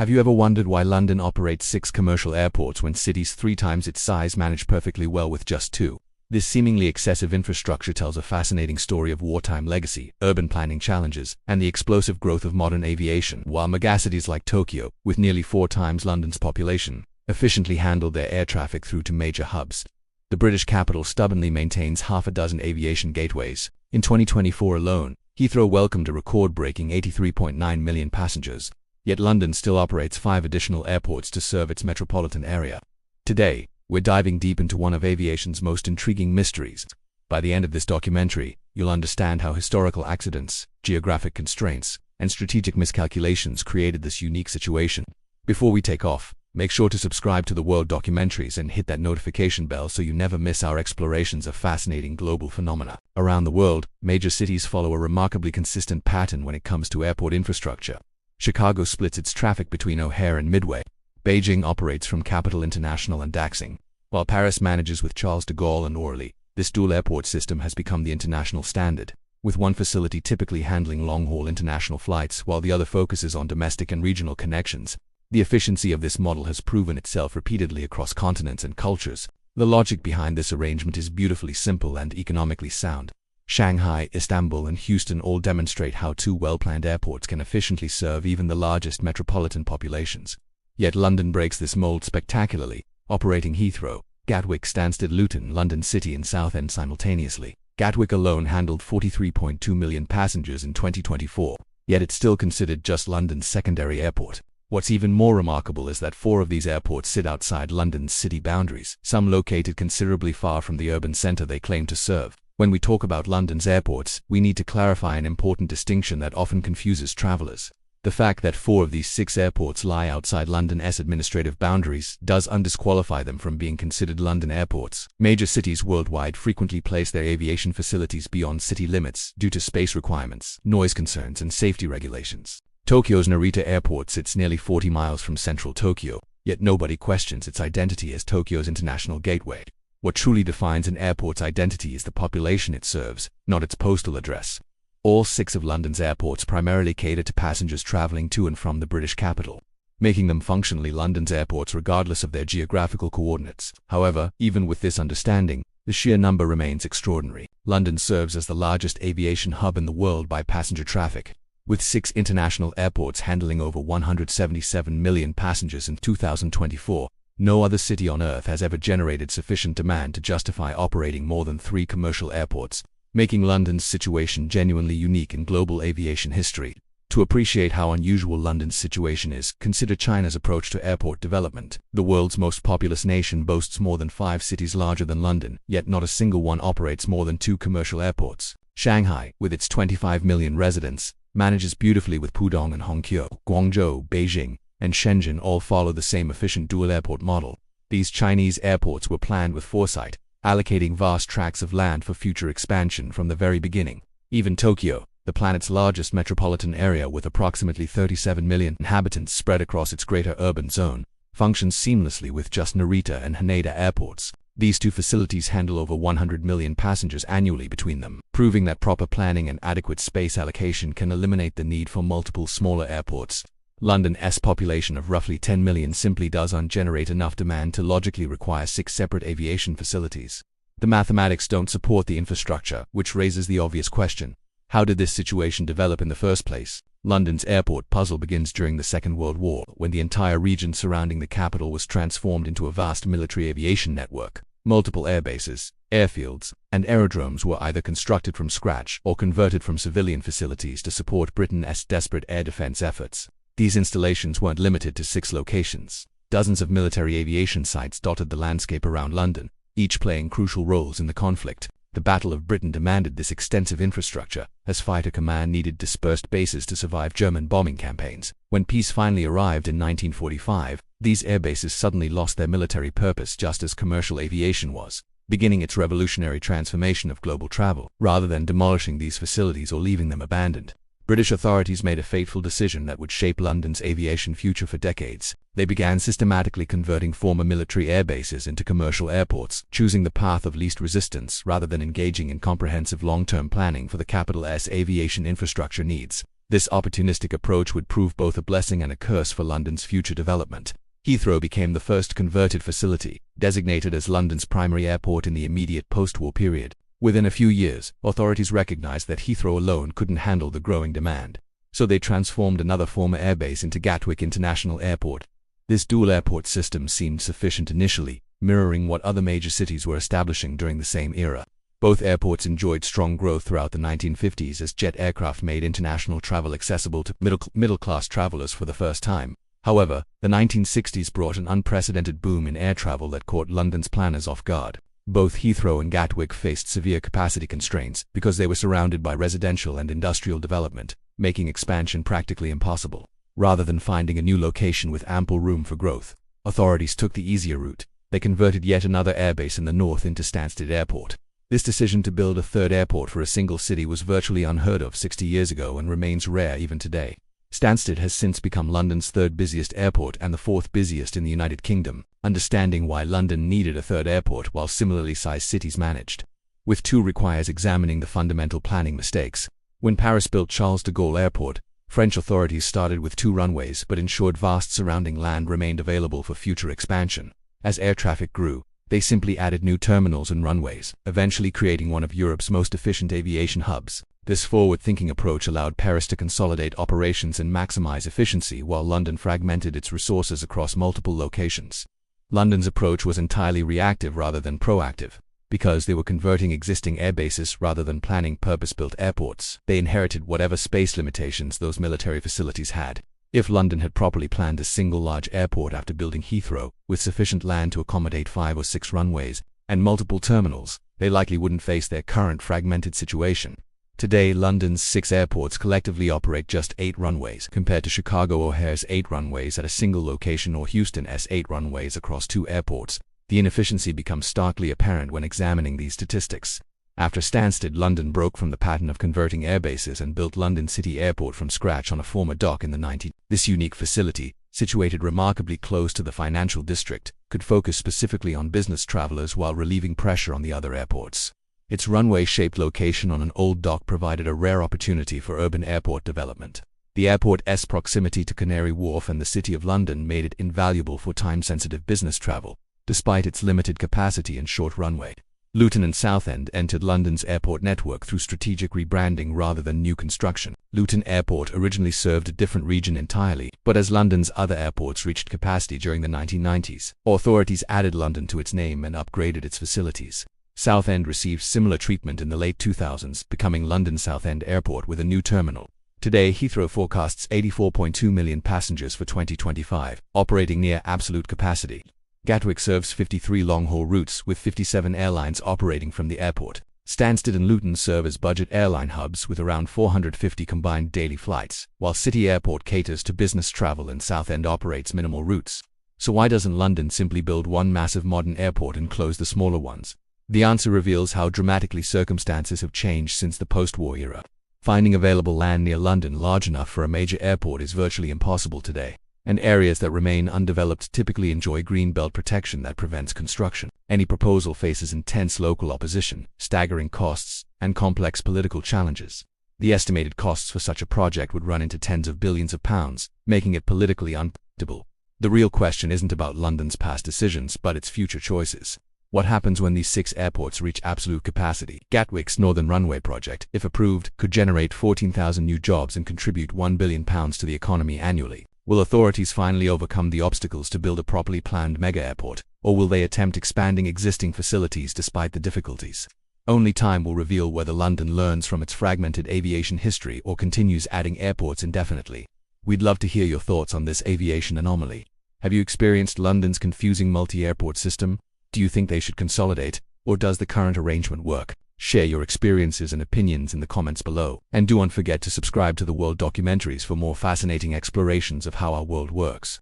Have you ever wondered why London operates 6 commercial airports when cities 3 times its size manage perfectly well with just 2? This seemingly excessive infrastructure tells a fascinating story of wartime legacy, urban planning challenges, and the explosive growth of modern aviation, while megacities like Tokyo, with nearly 4 times London's population, efficiently handle their air traffic through to major hubs. The British capital stubbornly maintains half a dozen aviation gateways. In 2024 alone, Heathrow welcomed a record-breaking 83.9 million passengers, yet London still operates 5 additional airports to serve its metropolitan area. Today, we're diving deep into one of aviation's most intriguing mysteries. By the end of this documentary, you'll understand how historical accidents, geographic constraints, and strategic miscalculations created this unique situation. Before we take off, make sure to subscribe to the World Documentaries and hit that notification bell so you never miss our explorations of fascinating global phenomena. Around the world, major cities follow a remarkably consistent pattern when it comes to airport infrastructure. Chicago splits its traffic between O'Hare and Midway. Beijing operates from Capital International and Daxing, while Paris manages with Charles de Gaulle and Orly. This dual airport system has become the international standard, with one facility typically handling long-haul international flights while the other focuses on domestic and regional connections. The efficiency of this model has proven itself repeatedly across continents and cultures. The logic behind this arrangement is beautifully simple and economically sound. Shanghai, Istanbul, and Houston all demonstrate how 2 well-planned airports can efficiently serve even the largest metropolitan populations. Yet London breaks this mold spectacularly, operating Heathrow, Gatwick, Stansted, Luton, London City, and Southend simultaneously. Gatwick alone handled 43.2 million passengers in 2024, yet it's still considered just London's secondary airport. What's even more remarkable is that 4 of these airports sit outside London's city boundaries, some located considerably far from the urban centre they claim to serve. When we talk about London's airports, we need to clarify an important distinction that often confuses travellers. The fact that 4 of these 6 airports lie outside London's administrative boundaries does undisqualify them from being considered London airports. Major cities worldwide frequently place their aviation facilities beyond city limits due to space requirements, noise concerns, and safety regulations. Tokyo's Narita Airport sits nearly 40 miles from central Tokyo, yet nobody questions its identity as Tokyo's international gateway. What truly defines an airport's identity is the population it serves, not its postal address. All 6 of London's airports primarily cater to passengers travelling to and from the British capital, making them functionally London's airports regardless of their geographical coordinates. However, even with this understanding, the sheer number remains extraordinary. London serves as the largest aviation hub in the world by passenger traffic, with 6 international airports handling over 177 million passengers in 2024. No other city on Earth has ever generated sufficient demand to justify operating more than 3 commercial airports, making London's situation genuinely unique in global aviation history. To appreciate how unusual London's situation is, consider China's approach to airport development. The world's most populous nation boasts more than 5 cities larger than London, yet not a single one operates more than 2 commercial airports. Shanghai, with its 25 million residents, manages beautifully with Pudong and Hongqiao. Guangzhou, Beijing, and Shenzhen all follow the same efficient dual airport model. These Chinese airports were planned with foresight, allocating vast tracts of land for future expansion from the very beginning. Even Tokyo, the planet's largest metropolitan area with approximately 37 million inhabitants spread across its greater urban zone, functions seamlessly with just Narita and Haneda airports. These 2 facilities handle over 100 million passengers annually between them, proving that proper planning and adequate space allocation can eliminate the need for multiple smaller airports. London's population of roughly 10 million simply doesn't generate enough demand to logically require 6 separate aviation facilities. The mathematics don't support the infrastructure, which raises the obvious question: how did this situation develop in the first place? London's airport puzzle begins during the Second World War, when the entire region surrounding the capital was transformed into a vast military aviation network. Multiple airbases, airfields, and aerodromes were either constructed from scratch or converted from civilian facilities to support Britain's desperate air defense efforts. These installations weren't limited to 6 locations. Dozens of military aviation sites dotted the landscape around London, each playing crucial roles in the conflict. The Battle of Britain demanded this extensive infrastructure, as Fighter Command needed dispersed bases to survive German bombing campaigns. When peace finally arrived in 1945, these airbases suddenly lost their military purpose just as commercial aviation was, beginning its revolutionary transformation of global travel. Rather than demolishing these facilities or leaving them abandoned, British authorities made a fateful decision that would shape London's aviation future for decades. They began systematically converting former military airbases into commercial airports, choosing the path of least resistance rather than engaging in comprehensive long-term planning for the capital's aviation infrastructure needs. This opportunistic approach would prove both a blessing and a curse for London's future development. Heathrow became the first converted facility, designated as London's primary airport in the immediate post-war period. Within a few years, authorities recognized that Heathrow alone couldn't handle the growing demand. So they transformed another former airbase into Gatwick International Airport. This dual airport system seemed sufficient initially, mirroring what other major cities were establishing during the same era. Both airports enjoyed strong growth throughout the 1950s as jet aircraft made international travel accessible to middle-class travelers for the first time. However, the 1960s brought an unprecedented boom in air travel that caught London's planners off guard. Both Heathrow and Gatwick faced severe capacity constraints because they were surrounded by residential and industrial development, making expansion practically impossible. Rather than finding a new location with ample room for growth, authorities took the easier route. They converted yet another airbase in the north into Stansted Airport. This decision to build a third airport for a single city was virtually unheard of 60 years ago and remains rare even today. Stansted has since become London's third busiest airport and the fourth busiest in the United Kingdom, understanding why London needed a third airport while similarly sized cities managed. With two requires examining the fundamental planning mistakes. When Paris built Charles de Gaulle Airport, French authorities started with 2 runways but ensured vast surrounding land remained available for future expansion. As air traffic grew, they simply added new terminals and runways, eventually creating one of Europe's most efficient aviation hubs. This forward-thinking approach allowed Paris to consolidate operations and maximize efficiency while London fragmented its resources across multiple locations. London's approach was entirely reactive rather than proactive. Because they were converting existing airbases rather than planning purpose-built airports, they inherited whatever space limitations those military facilities had. If London had properly planned a single large airport after building Heathrow, with sufficient land to accommodate 5 or 6 runways and multiple terminals, they likely wouldn't face their current fragmented situation. Today, London's 6 airports collectively operate just 8 runways, compared to Chicago O'Hare's 8 runways at a single location or Houston's 8 runways across 2 airports. The inefficiency becomes starkly apparent when examining these statistics. After Stansted, London broke from the pattern of converting airbases and built London City Airport from scratch on a former dock in the 1990s. This unique facility, situated remarkably close to the financial district, could focus specifically on business travelers while relieving pressure on the other airports. Its runway-shaped location on an old dock provided a rare opportunity for urban airport development. The airport's proximity to Canary Wharf and the City of London made it invaluable for time-sensitive business travel, despite its limited capacity and short runway. Luton and Southend entered London's airport network through strategic rebranding rather than new construction. Luton Airport originally served a different region entirely, but as London's other airports reached capacity during the 1990s, authorities added London to its name and upgraded its facilities. Southend received similar treatment in the late 2000s, becoming London Southend Airport with a new terminal. Today, Heathrow forecasts 84.2 million passengers for 2025, operating near absolute capacity. Gatwick serves 53 long-haul routes, with 57 airlines operating from the airport. Stansted and Luton serve as budget airline hubs with around 450 combined daily flights, while City Airport caters to business travel and Southend operates minimal routes. So why doesn't London simply build one massive modern airport and close the smaller ones? The answer reveals how dramatically circumstances have changed since the post-war era. Finding available land near London large enough for a major airport is virtually impossible today. And areas that remain undeveloped typically enjoy green belt protection that prevents construction. Any proposal faces intense local opposition, staggering costs, and complex political challenges. The estimated costs for such a project would run into tens of billions of pounds, making it politically unpredictable. The real question isn't about London's past decisions, but its future choices. What happens when these 6 airports reach absolute capacity? Gatwick's Northern Runway project, if approved, could generate 14,000 new jobs and contribute £1 billion to the economy annually. Will authorities finally overcome the obstacles to build a properly planned mega-airport, or will they attempt expanding existing facilities despite the difficulties? Only time will reveal whether London learns from its fragmented aviation history or continues adding airports indefinitely. We'd love to hear your thoughts on this aviation anomaly. Have you experienced London's confusing multi-airport system? Do you think they should consolidate, or does the current arrangement work? Share your experiences and opinions in the comments below. And do not forget to subscribe to the World Documentaries for more fascinating explorations of how our world works.